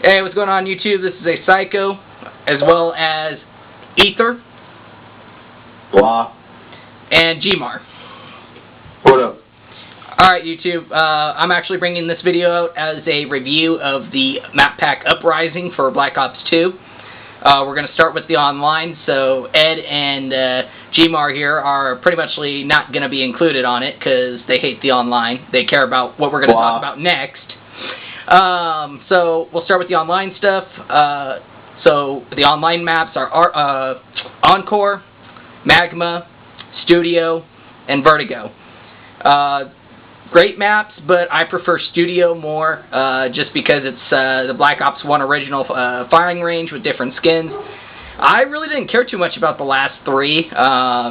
Hey, what's going on YouTube? This is a Psycho, as well as Ether. Blah. And Gmar. What up? Alright YouTube, I'm actually bringing this video out as a review of the map pack Uprising for Black Ops 2. We're going to start with the online, so Ed and Gmar here are pretty much not going to be included on it because they hate the online. They care about what we're going to talk about next. So we'll start with the online stuff. So the online maps are Encore, Magma, Studio, and Vertigo. Great maps, but I prefer Studio more, just because it's the Black Ops 1 original firing range with different skins. I really didn't care too much about the last three. I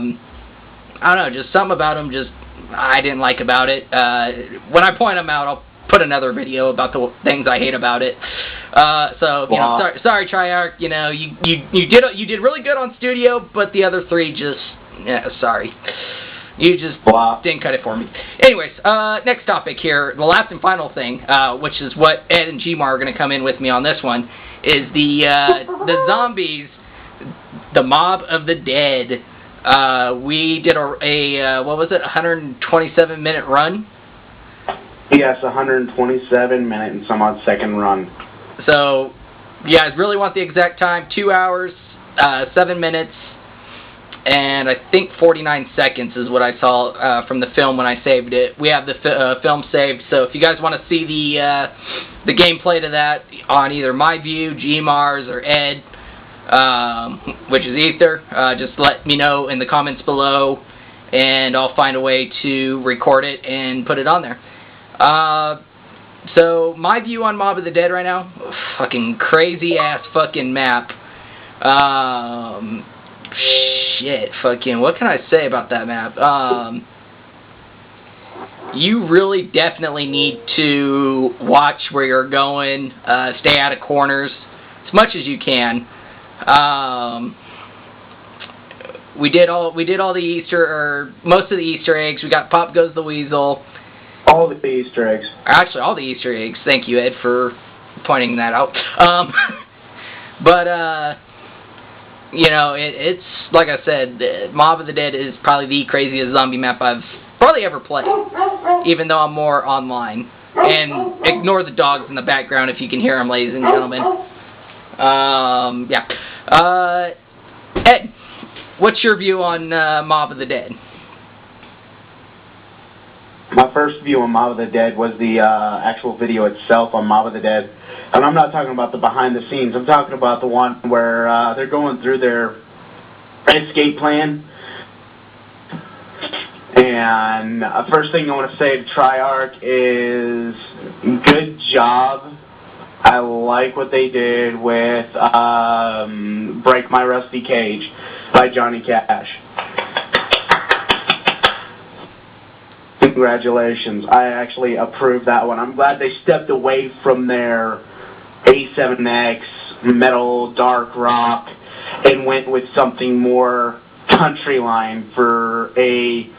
don't know, just something about them I didn't like about it. When I point them out, I'll put another video about the things I hate about it. So, you know, sorry Triarch, you know, you did really good on Studio, but the other three just, yeah, sorry. You just didn't cut it for me. Anyways, next topic here, the last and final thing, which is what Ed and Gmar are going to come in with me on this one, is the zombies, the Mob of the Dead. We did a what was it, 127-minute run? Yes, 127-minute and some odd second run. So, you guys really want the exact time? 2 hours, 7 minutes, and I think 49 seconds is what I saw from the film when I saved it. We have the film saved, so if you guys want to see the gameplay to that on either my view, Gmar's, or Ed, which is Ether, just let me know in the comments below, and I'll find a way to record it and put it on there. So my view on Mob of the Dead right now, fucking crazy ass fucking map. Shit, fucking, what can I say about that map? You really definitely need to watch where you're going, stay out of corners as much as you can. We did all the Easter, or most of the Easter eggs. We got Pop Goes the Weasel. All the Easter eggs. Actually, all the Easter eggs. Thank you, Ed, for pointing that out. But, you know, it's, like I said, Mob of the Dead is probably the craziest zombie map I've probably ever played, even though I'm more online. And ignore the dogs in the background if you can hear them, ladies and gentlemen. Yeah. Ed, what's your view on Mob of the Dead? My first view on Mob of the Dead was the actual video itself on Mob of the Dead. And I'm not talking about the behind the scenes. I'm talking about the one where they're going through their escape plan. And first thing I want to say to Triarch is good job. I like what they did with Break My Rusty Cage by Johnny Cash. Congratulations. I actually approve that one. I'm glad they stepped away from their A7X, metal, dark rock, and went with something more country line for a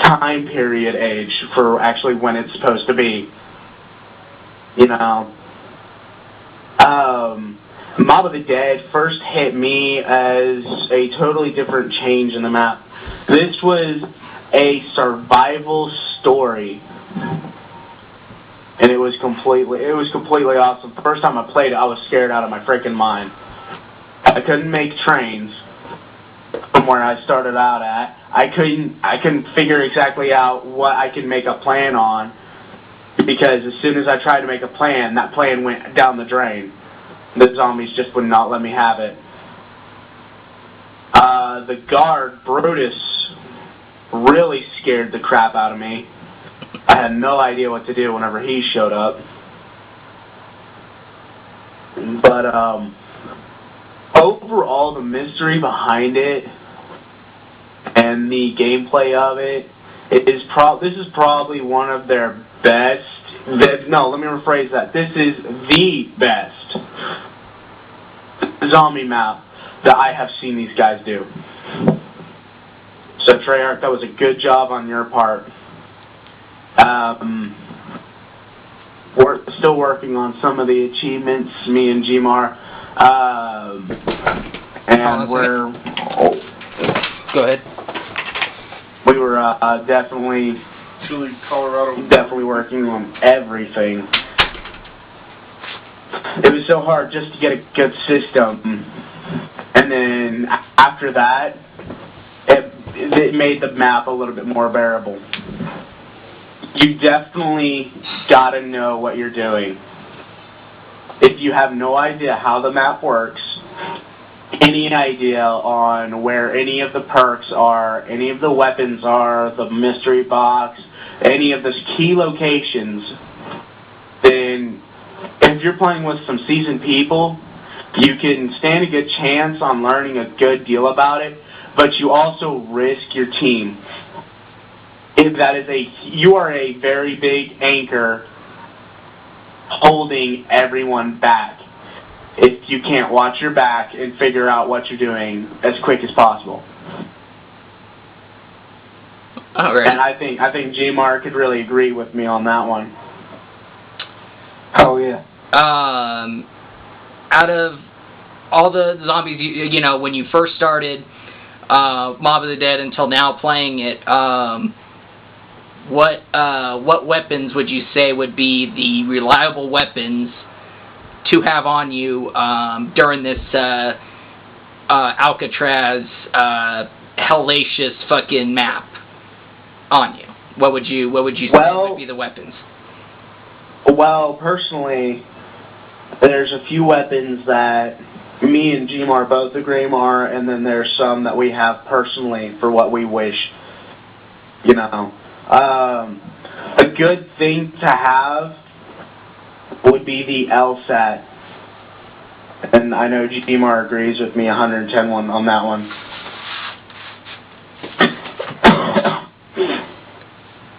time period age, for actually when it's supposed to be. You know. Mob of the Dead first hit me as a totally different change in the map. This was a survival story, and it was completely awesome. The first time I played it, I was scared out of my freaking mind. I couldn't make trains from where I started out at. I couldn't figure exactly out what I could make a plan on, because as soon as I tried to make a plan, that plan went down the drain. The zombies just would not let me have it. The guard, Brutus, really scared the crap out of me. I had no idea what to do whenever he showed up. But overall, the mystery behind it and the gameplay of it is this is probably one of their best. No, let me rephrase that. This is the best zombie map that I have seen these guys do. So Treyarch, that was a good job on your part. still working on some of the achievements, me and Gmar. And we're... Go ahead. We were definitely working on everything. It was so hard just to get a good system. And then after that, it made the map a little bit more bearable. You definitely gotta know what you're doing. If you have no idea how the map works, any idea on where any of the perks are, any of the weapons are, the mystery box, any of the key locations, then if you're playing with some seasoned people, you can stand a good chance on learning a good deal about it, but you also risk your team. You are a very big anchor holding everyone back if you can't watch your back and figure out what you're doing as quick as possible. All right. And I think Gmar could really agree with me on that one. Oh yeah. Out of all the zombies, you know, when you first started Mob of the Dead until now playing it, what weapons would you say would be the reliable weapons to have on you during this Alcatraz hellacious fucking map on you? What would you say would be the weapons? Well, personally, there's a few weapons that me and Gmar both agree on, and then there's some that we have personally for what we wish. You know, a good thing to have would be the LSAT. And I know Gmar agrees with me 110 on that one.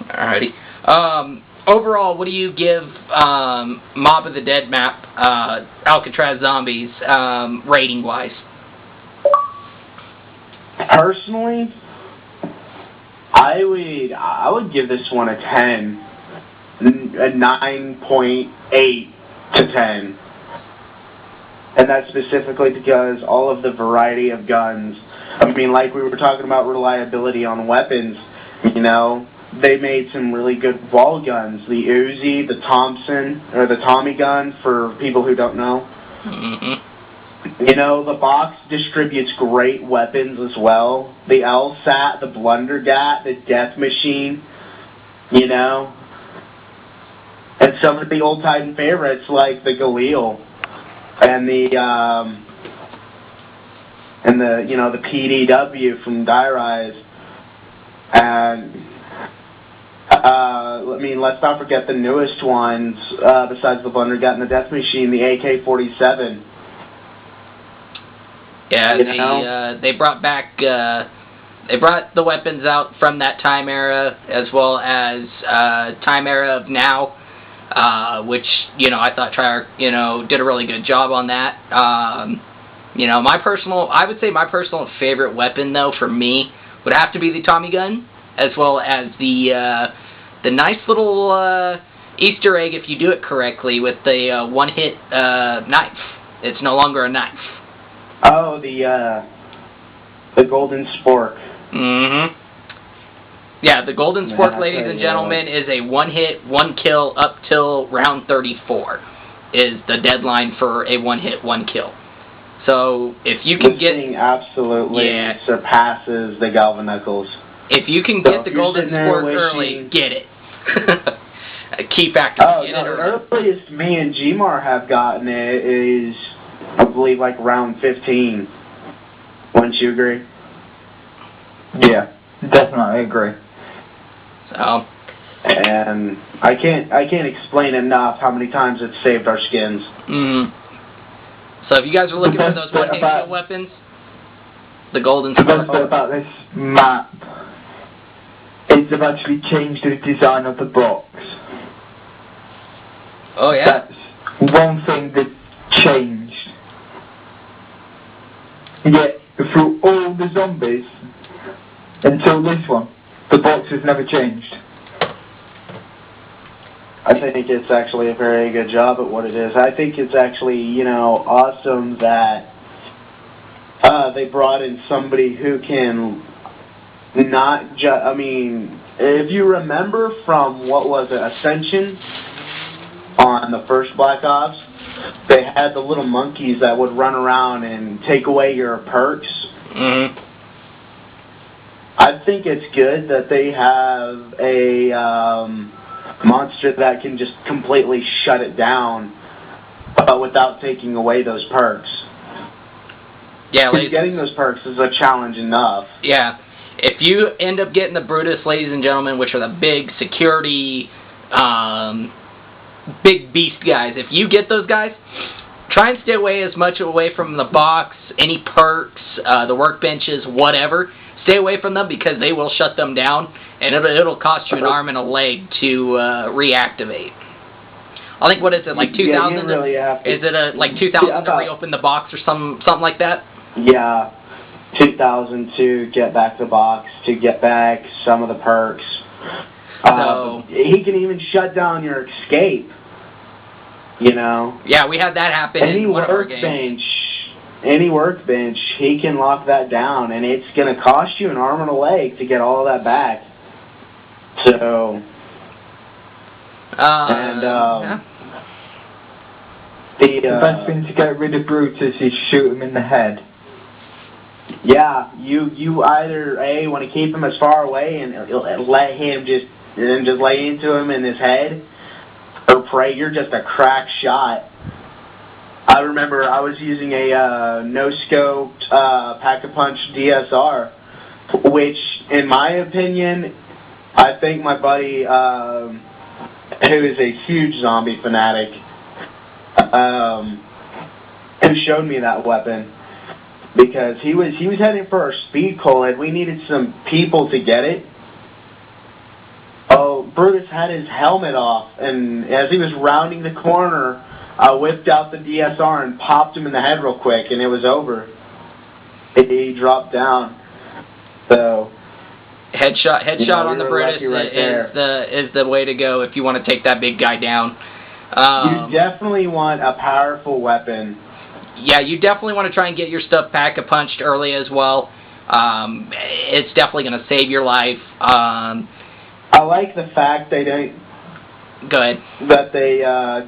Alrighty. Overall, what do you give Mob of the Dead map, Alcatraz Zombies, rating-wise? Personally, I would give this one a 10. A 9.8 to 10. And that's specifically because all of the variety of guns. I mean, like we were talking about reliability on weapons, you know, they made some really good wall guns. The Uzi, the Thompson, or the Tommy gun, for people who don't know. Mm-hmm. You know, the box distributes great weapons as well. The LSAT, the Blundergat, the Death Machine, you know. And some of the old Titan favorites like the Galil and the PDW from Die Rise. And I mean, let's not forget the newest ones besides the Blundergat and the Death Machine, the AK-47. Yeah, they brought back they brought the weapons out from that time era as well as time era of now. Which, you know, I thought Treyarch, you know, did a really good job on that. You know, I would say my personal favorite weapon, though, for me, would have to be the Tommy gun, as well as the nice little Easter egg, if you do it correctly, with the one-hit knife. It's no longer a knife. Oh, the golden spork. Mm-hmm. Yeah, the golden spork, ladies and gentlemen, is a one-hit, one-kill up till round 34 is the deadline for a one-hit, one-kill. So if you can get... This thing absolutely surpasses the Galvanicles. If you can get the golden spork early, get it. Keep activating it early. The earliest me and Gmar have gotten it is, I believe, like round 15. Wouldn't you agree? Yeah, definitely agree. So, and I can't explain enough how many times it's saved our skins. So if you guys are looking for those one-hit kill weapons, the golden spork. The best bit about this map is they've actually changed the design of the box. Oh yeah. That's one thing that changed. Yet through all the zombies until this one, the box has never changed. I think it's actually a very good job at what it is. I think it's actually, awesome that they brought in somebody who can not just, if you remember from, what was it, Ascension on the first Black Ops, they had the little monkeys that would run around and take away your perks. Mm-hmm. I think it's good that they have a monster that can just completely shut it down without taking away those perks. Yeah, getting those perks is a challenge enough. Yeah. If you end up getting the Brutus, ladies and gentlemen, which are the big security, big beast guys, if you get those guys, try and stay as much away from the box, any perks, the workbenches, whatever. Stay away from them because they will shut them down, and it'll cost you an arm and a leg to reactivate. I think, what is it, like 2,000? Yeah, you really have to. Is it like 2,000 to reopen the box or something like that? Yeah, 2,000 to get back the box, to get back some of the perks. So he can even shut down your escape. Yeah, we had that happen in one of our games. Any workbench, he can lock that down, and it's going to cost you an arm and a leg to get all of that back. So, the best thing to get rid of Brutus is shoot him in the head. Yeah, you either want to keep him as far away and let him just lay into him in his head, or pray you're just a crack shot. I remember I was using a no-scoped Pack-a-Punch DSR, which, in my opinion, I think my buddy, who is a huge zombie fanatic, who showed me that weapon, because he was heading for our speed coal, and we needed some people to get it. Oh, Brutus had his helmet off, and as he was rounding the corner, I whipped out the DSR and popped him in the head real quick, and it was over. He dropped down. So headshot on the Brutus is the way to go if you want to take that big guy down. You definitely want a powerful weapon. Yeah, you definitely want to try and get your stuff pack-a-punched early as well. It's definitely going to save your life. I like the fact they don't. Go ahead. That they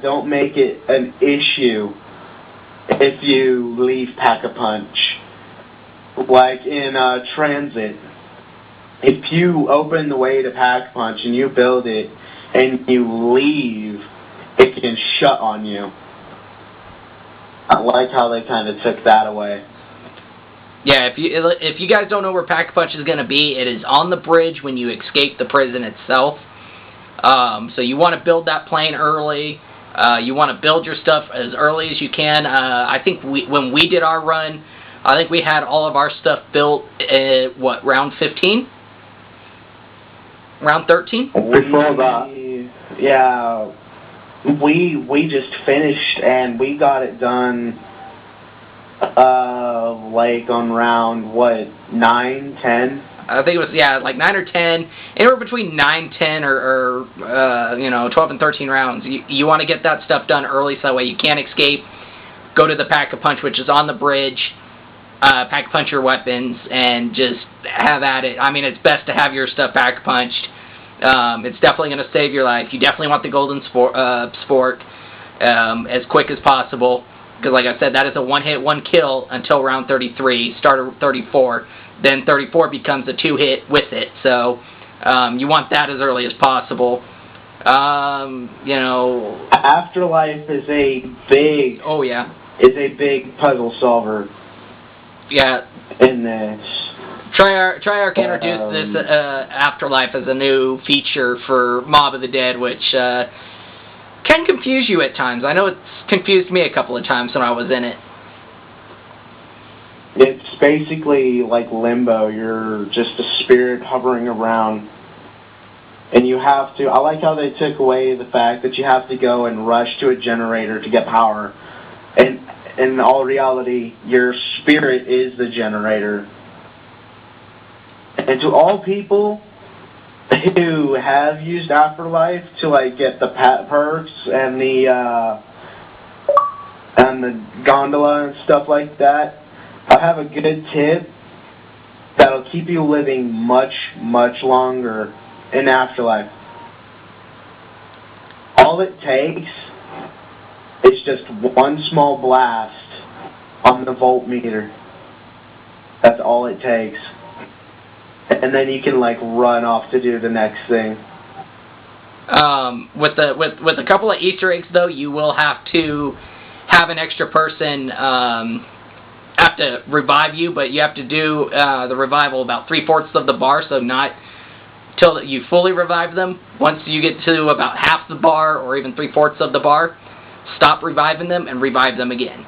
don't make it an issue if you leave Pack-a-Punch. Like in Transit, if you open the way to Pack-a-Punch and you build it and you leave, it can shut on you. I like how they kind of took that away. Yeah, if you guys don't know where Pack-a-Punch is going to be, it is on the bridge when you escape the prison itself. So you want to build that plane early. You want to build your stuff as early as you can. I think when we did our run, I think we had all of our stuff built at, round 15? Round 13? Before that. Yeah, we just finished, and we got it done, like on round, 9, 10? I think it was, like 9 or 10, anywhere between 9, 10, or 12 and 13 rounds. You want to get that stuff done early so that way you can't escape. Go to the Pack-a-Punch, which is on the bridge, Pack-a-Punch your weapons, and just have at it. I mean, it's best to have your stuff Pack-a-Punched. It's definitely going to save your life. You definitely want the golden sport as quick as possible, because like I said, that is a one-hit, one-kill until round 33, start of 34. Then 34 becomes a 2-hit with it. So you want that as early as possible. Afterlife is a big... Oh, yeah. Is a big puzzle solver. Yeah. In this. Treyarch introduced this Afterlife as a new feature for Mob of the Dead, which can confuse you at times. I know it's confused me a couple of times when I was in it. It's basically like Limbo. You're just a spirit hovering around. And you have to... I like how they took away the fact that you have to go and rush to a generator to get power. And in all reality, your spirit is the generator. And to all people who have used Afterlife to like get the pet perks and the gondola and stuff like that, I have a good tip that'll keep you living much, much longer in Afterlife. All it takes is just one small blast on the voltmeter. That's all it takes. And then you can like run off to do the next thing. With a couple of Easter eggs though, you will have to have an extra person have to revive you, but you have to do the revival about 3/4 of the bar, so not till you fully revive them. Once you get to about half the bar or even 3/4 of the bar, stop reviving them and revive them again.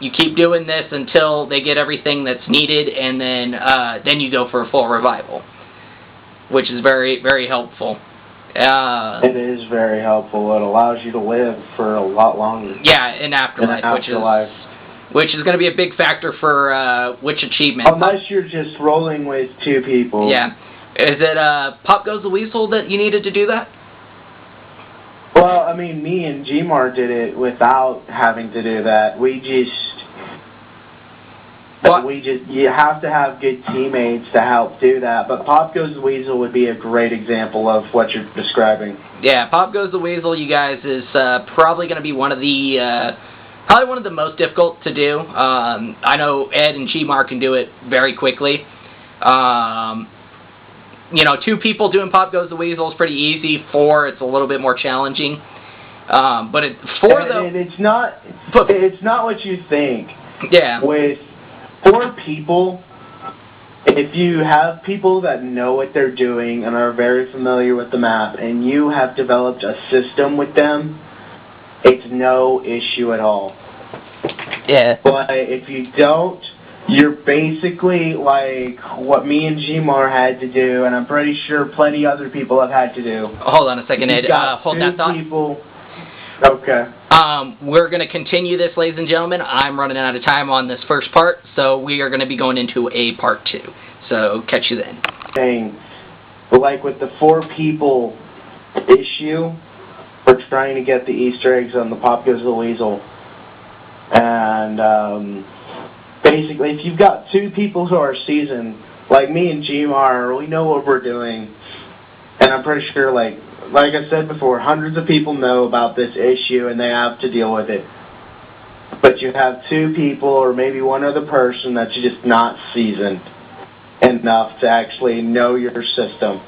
You keep doing this until they get everything that's needed, and then you go for a full revival, which is very, very helpful. It is very helpful. It allows you to live for a lot longer. Yeah, in Afterlife, which is going to be a big factor for which achievement. Unless you're just rolling with 2 people. Yeah. Is it Pop Goes the Weasel that you needed to do that? Well, I mean, me and Gmar did it without having to do that. You have to have good teammates to help do that. But Pop Goes the Weasel would be a great example of what you're describing. Yeah, Pop Goes the Weasel, you guys, is probably going to be one of the most difficult to do. I know Ed and Gmar can do it very quickly. 2 people doing Pop Goes the Weasel is pretty easy. 4, it's a little bit more challenging. But 4 though, it's not what you think. Yeah. With 4 people, if you have people that know what they're doing and are very familiar with the map, and you have developed a system with them, it's no issue at all. Yeah. But if you don't, you're basically like what me and Gmar had to do, and I'm pretty sure plenty other people have had to do. Hold on a second, Ed. Hold that thought. Okay. We're going to continue this, ladies and gentlemen. I'm running out of time on this first part, so we are going to be going into a part 2. So catch you then. Like with the 4 people issue, we're trying to get the Easter eggs on the Pop Goes the Weasel. And basically, if you've got 2 people who are seasoned, like me and Gmar, we know what we're doing. And I'm pretty sure, like I said before, hundreds of people know about this issue and they have to deal with it. But you have 2 people or maybe one other person that's just not seasoned enough to actually know your system.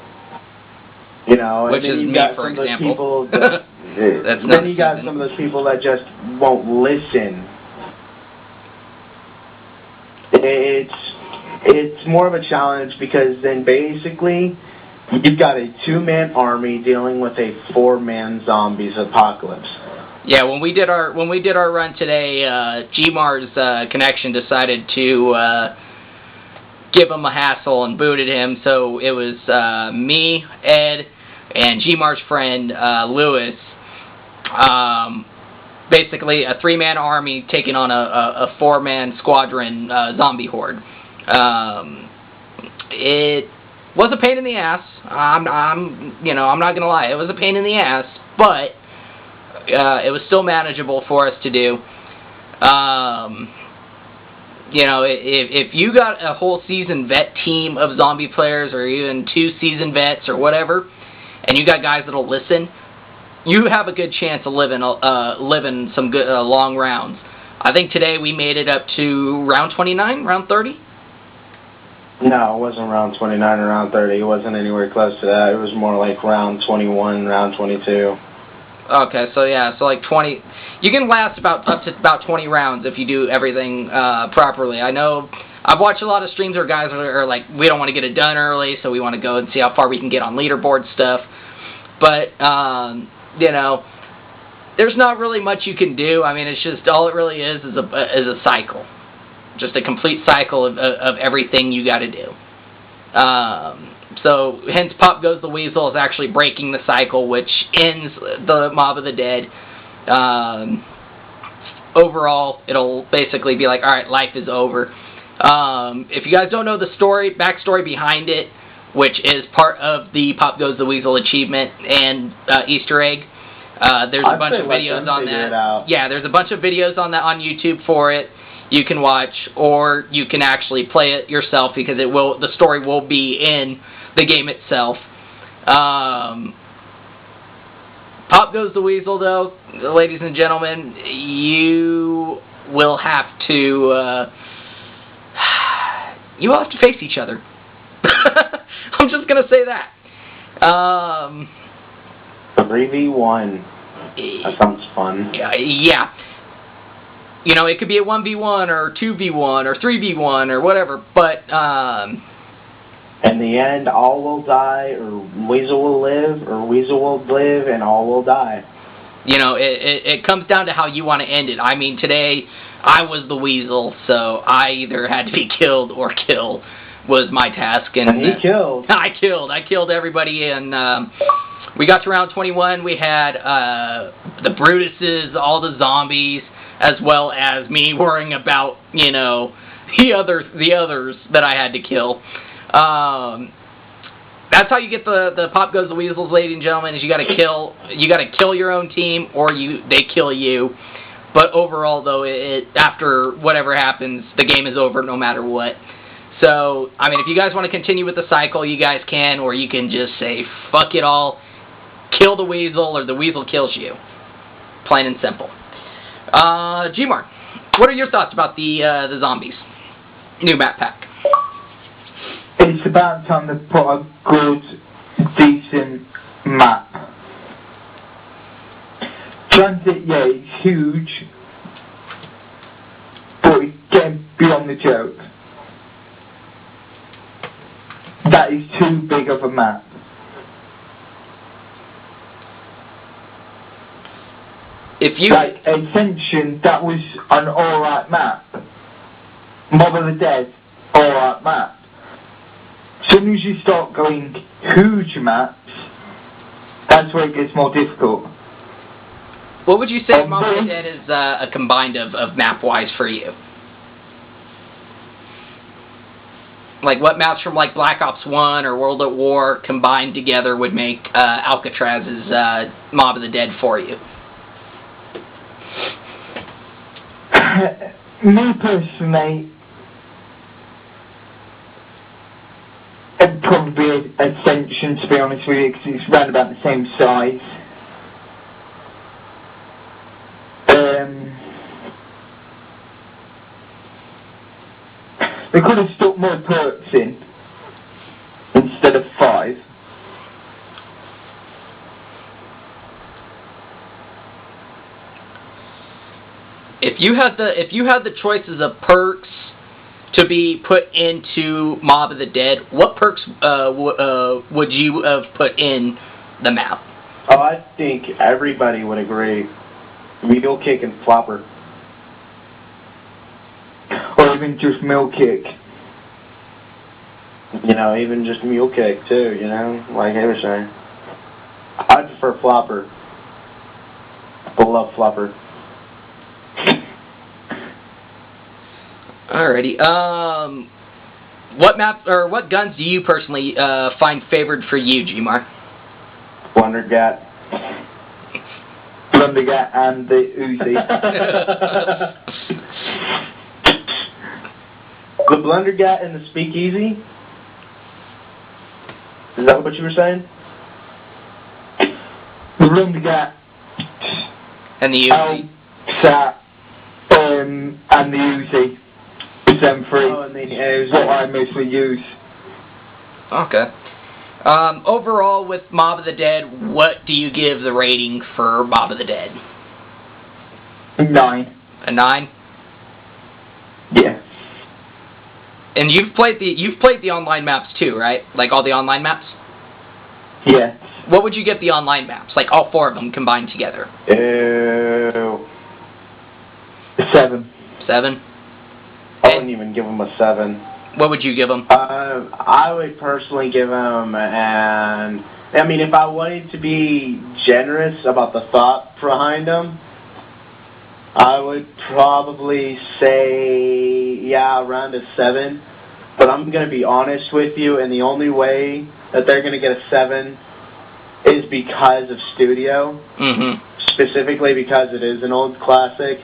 Which is me, for example. Then you got some of those people that just won't listen. It's more of a challenge because then basically you've got a 2-man army dealing with a 4-man zombies apocalypse. Yeah, when we did our run today, Gmar's connection decided to give him a hassle and booted him. So it was me, Ed, and Gmar's friend Lewis. Basically, a 3-man army taking on a 4-man squadron zombie horde. It was a pain in the ass. I'm not gonna lie. It was a pain in the ass, but it was still manageable for us to do. If you got a whole seasoned vet team of zombie players, or even 2 seasoned vets, or whatever, and you got guys that'll listen, you have a good chance of living some good long rounds. I think today we made it up to round 29, round 30. No, it wasn't round 29 or round 30. It wasn't anywhere close to that. It was more like round 21, round 22. Okay, so yeah, so like 20. You can last up to about 20 rounds if you do everything properly. I know I've watched a lot of streams where guys are like, we don't want to get it done early, so we want to go and see how far we can get on leaderboard stuff. But there's not really much you can do. I mean, it's just all it really is a cycle. Just a complete cycle of everything you got to do. So, hence Pop Goes the Weasel is actually breaking the cycle, which ends the Mob of the Dead. Overall, it'll basically be like, alright, life is over. If you guys don't know the backstory behind it, which is part of the Pop Goes the Weasel achievement and Easter egg. There's a bunch of videos on that. Yeah, there's a bunch of videos on that on YouTube for it. You can watch, or you can actually play it yourself because the story will be in the game itself. Pop Goes the Weasel, though, ladies and gentlemen, you will have to face each other. I'm just gonna say that. 3v1. That sounds fun. Yeah. You know, it could be a 1v1 or 2v1 or 3v1 or whatever, but in the end, all will die, or Weasel will live, or Weasel will live, and all will die. You know, it comes down to how you want to end it. I mean, today, I was the Weasel, so I either had to be killed or kill was my task. And he killed. I killed everybody, and we got to round 21. We had the Brutuses, all the zombies, as well as me worrying about, you know, the others that I had to kill. That's how you get the Pop Goes the Weasels, ladies and gentlemen. Is you got to kill your own team, or they kill you. But overall, though, after whatever happens, the game is over no matter what. So, I mean, if you guys want to continue with the cycle, you guys can, or you can just say fuck it all, kill the Weasel, or the Weasel kills you. Plain and simple. Gmar, what are your thoughts about the zombies? New map pack. It's about time to put a good, decent map. Transit, yeah, it's huge, but it's getting beyond the joke. That is too big of a map. Like Ascension, that was an alright map. Mob of the Dead, alright map. As soon as you start going huge maps, that's where it gets more difficult. What would you say Mob of the Dead is a combined of map-wise for you? Like, what maps from, like, Black Ops 1 or World at War combined together would make Alcatraz's Mob of the Dead for you? Me personally, it'd probably be Ascension, to be honest with you, because it's round about the same size. They could have stuck more perks in instead of 5. If you had the choices of perks to be put into Mob of the Dead, what perks would you have put in the map? Oh, I think everybody would agree. Mule Kick and Flopper. Or even just Mule Kick. You know, even just Mule Kick too, you know, like I was saying. I prefer Flopper. I love Flopper. Alrighty. What maps or what guns do you personally find favored for you, Gmar? Blundergat. Blundergat and the Uzi. The Blundergat and the Speakeasy? Is that what you were saying? The Blundergat and the Uzi. And the Uzi. M3 is what I mostly use. Okay. Overall, with Mob of the Dead, what do you give the rating for Mob of the Dead? 9. A 9? Yeah. And you've played the online maps too, right? Like all the online maps? Yeah. What would you get the online maps? Like all 4 of them combined together? 7. 7? I wouldn't even give them a 7. What would you give them? I would personally give them an... I mean, if I wanted to be generous about the thought behind them, I would probably say, yeah, around a 7. But I'm going to be honest with you, and the only way that they're going to get a 7 is because of studio. Specifically because it is an old classic.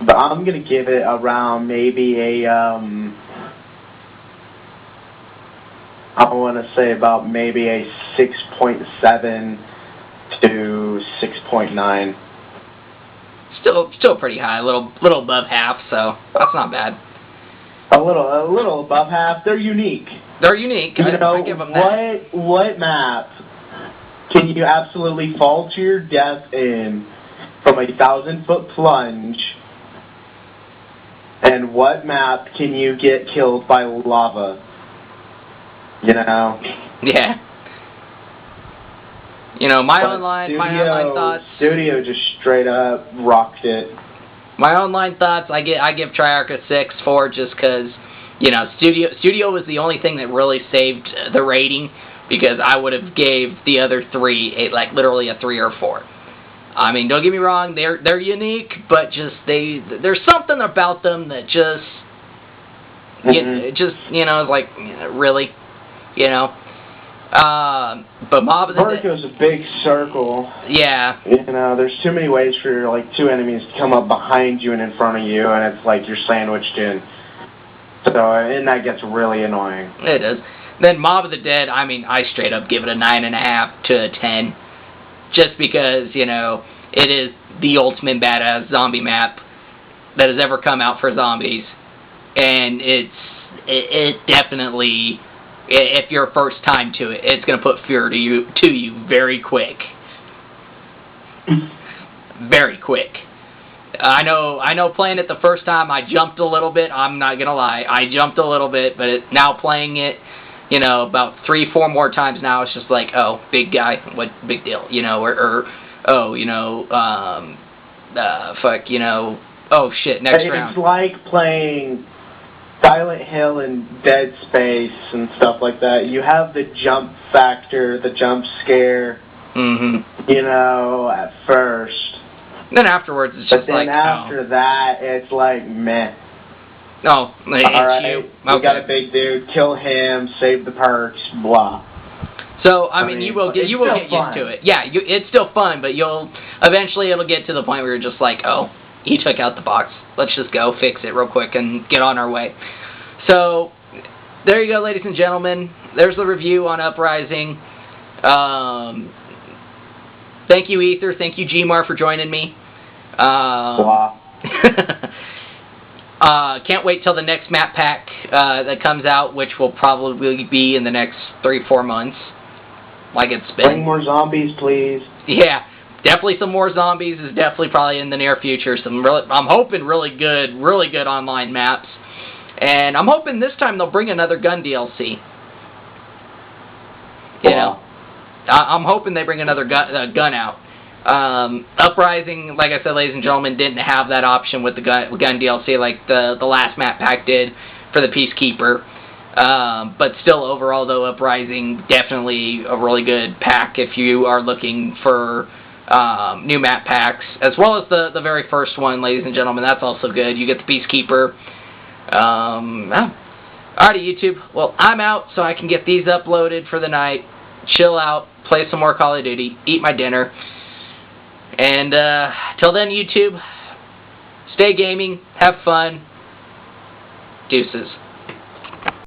But I'm going to give it around maybe a, I want to say about maybe a 6.7 to 6.9. Still pretty high, a little above half, so that's not bad. A little above half. They're unique. They're unique. You know, I give them that. What map can you absolutely fall to your death in from a 1,000-foot plunge? And what map can you get killed by lava? You know? Yeah. You know, my online thoughts. Studio just straight up rocked it. My online thoughts, I give Triarch a 6 for just because, you know, Studio was the only thing that really saved the rating, because I would have gave the other 3 literally a 3 or 4. I mean, don't get me wrong, they're unique, but just there's something about them that just like, really, you know. But Mob of the Dead... Vertigo's a big circle. Yeah. You know, there's too many ways for, like, 2 enemies to come up behind you and in front of you, and it's like you're sandwiched in. So, and that gets really annoying. It is. Then Mob of the Dead, I mean, I straight up give it a 9.5 to a 10. Just because, you know, it is the ultimate badass zombie map that has ever come out for zombies. And it definitely... If you're first time to it, it's going to put fear to you very quick. Very quick. I know playing it the first time, I jumped a little bit. I'm not going to lie. I jumped a little bit, but now playing it, you know, about 3-4 more times now, it's just like, oh, big guy, what big deal, you know, oh, you know, fuck, you know, oh, shit, next round. It's like playing Silent Hill and Dead Space and stuff like that. You have the jump factor, the jump scare, you know, at first. Then afterwards, it's just like, but then after that, it's like, meh. No, it's alright, you. Okay. We got a big dude, kill him, save the perks, blah. So, I mean, you will get used to it. Yeah, it's still fun, but eventually it'll get to the point where you're just like, oh, he took out the box. Let's just go fix it real quick and get on our way. So, there you go, ladies and gentlemen. There's the review on Uprising. Thank you, Ether. Thank you, Gmar, for joining me. Wow. Can't wait till the next map pack that comes out, which will probably be in the next 3-4 months. Like it's been. Bring more zombies, please. Yeah. Definitely some more zombies is definitely probably in the near future. I'm hoping really good online maps. And I'm hoping this time they'll bring another gun DLC. You know, I'm hoping they bring another gun out. Uprising, like I said, ladies and gentlemen, didn't have that option with the gun DLC like the last map pack did for the Peacekeeper. But still, overall, though, Uprising, definitely a really good pack if you are looking for new map packs, as well as the very first one, ladies and gentlemen. That's also good. You get the Peacekeeper. Alrighty, YouTube. Well, I'm out so I can get these uploaded for the night, chill out, play some more Call of Duty, eat my dinner. And till then, YouTube, stay gaming, have fun, deuces.